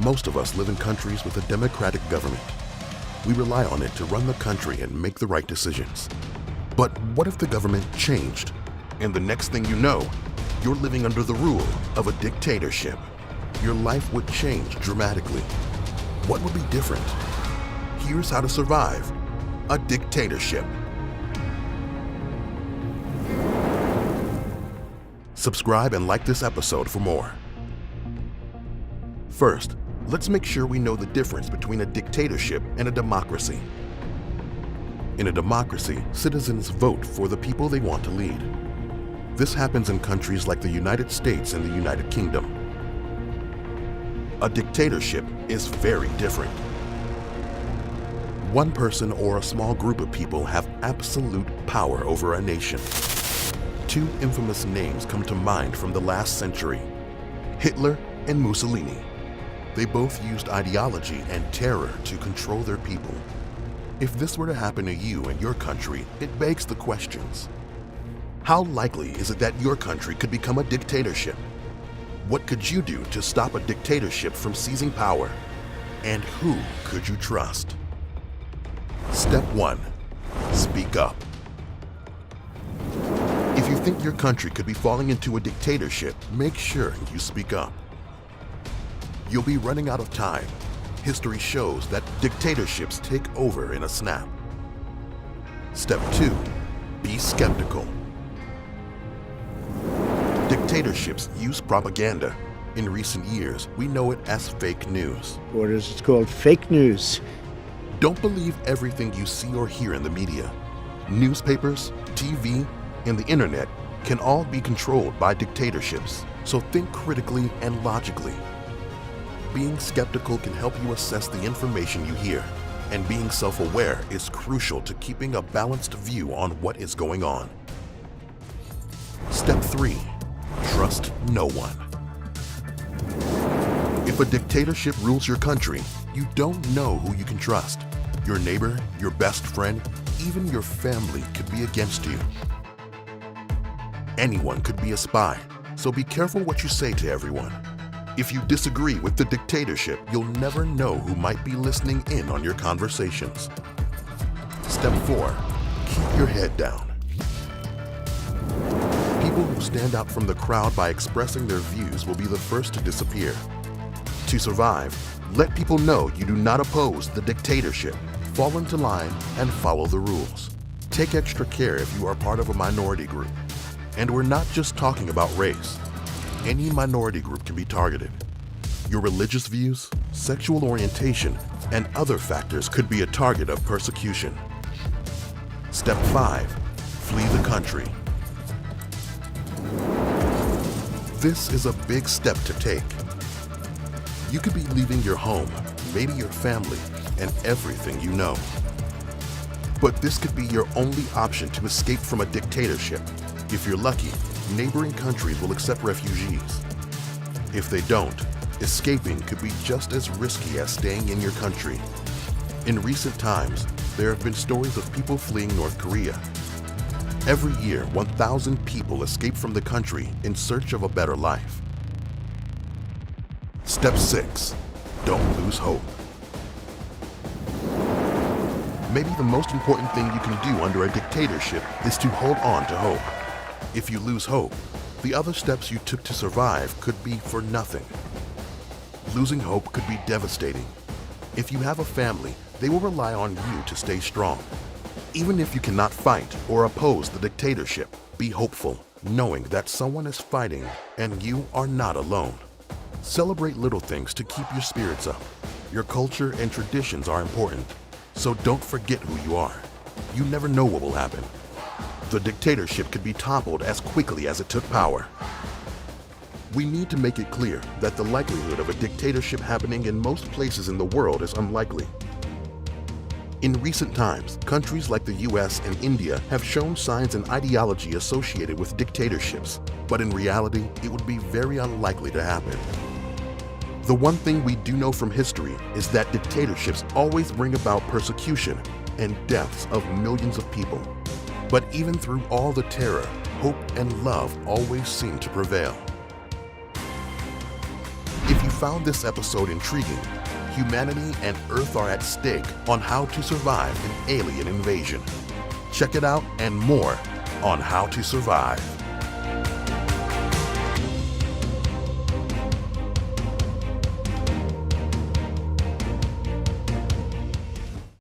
Most of us live in countries with a democratic government. We rely on it to run the country and make the right decisions. But what if the government changed? And the next thing you know, you're living under the rule of a dictatorship. Your life would change dramatically. What would be different? Here's how to survive a dictatorship. Subscribe and like this episode for more. First, let's make sure we know the difference between a dictatorship and a democracy. In a democracy, citizens vote for the people they want to lead. This happens in countries like the United States and the United Kingdom. A dictatorship is very different. One person or a small group of people have absolute power over a nation. Two infamous names come to mind from the last century: Hitler and Mussolini. They both used ideology and terror to control their people. If this were to happen to you and your country, it begs the questions. How likely is it that your country could become a dictatorship? What could you do to stop a dictatorship from seizing power? And who could you trust? Step 1. Speak up. If you think your country could be falling into a dictatorship, make sure you speak up. You'll be running out of time. History shows that dictatorships take over in a snap. Step 2. Be skeptical. Dictatorships use propaganda. In recent years, we know it as fake news. What is it called? Fake news. Don't believe everything you see or hear in the media. Newspapers, TV, and the internet can all be controlled by dictatorships, so think critically and logically. Being skeptical can help you assess the information you hear, and being self-aware is crucial to keeping a balanced view on what is going on. Step 3. Trust no one. If a dictatorship rules your country, you don't know who you can trust. Your neighbor, your best friend, even your family could be against you. Anyone could be a spy, so be careful what you say to everyone. If you disagree with the dictatorship, you'll never know who might be listening in on your conversations. Step 4. Keep your head down. People who stand out from the crowd by expressing their views will be the first to disappear. To survive, let people know you do not oppose the dictatorship. Fall into line and follow the rules. Take extra care if you are part of a minority group. And we're not just talking about race. Any minority group can be targeted. Your religious views, sexual orientation, and other factors could be a target of persecution. Step 5. Flee the country. This is a big step to take. You could be leaving your home, maybe your family, and everything you know. But this could be your only option to escape from a dictatorship. If you're lucky, neighboring countries will accept refugees. If they don't, escaping could be just as risky as staying in your country. In recent times, there have been stories of people fleeing North Korea. Every year, 1,000 people escape from the country in search of a better life. Step 6. Don't lose hope. Maybe the most important thing you can do under a dictatorship is to hold on to hope. If you lose hope, the other steps you took to survive could be for nothing. Losing hope could be devastating. If you have a family, they will rely on you to stay strong. Even if you cannot fight or oppose the dictatorship, be hopeful, knowing that someone is fighting and you are not alone. Celebrate little things to keep your spirits up. Your culture and traditions are important, so don't forget who you are. You never know what will happen. The dictatorship could be toppled as quickly as it took power. We need to make it clear that the likelihood of a dictatorship happening in most places in the world is unlikely. In recent times, countries like the US and India have shown signs and ideology associated with dictatorships, but in reality, it would be very unlikely to happen. The one thing we do know from history is that dictatorships always bring about persecution and deaths of millions of people. But even through all the terror, hope and love always seem to prevail. If you found this episode intriguing, humanity and Earth are at stake on how to survive an alien invasion. Check it out and more on How to Survive.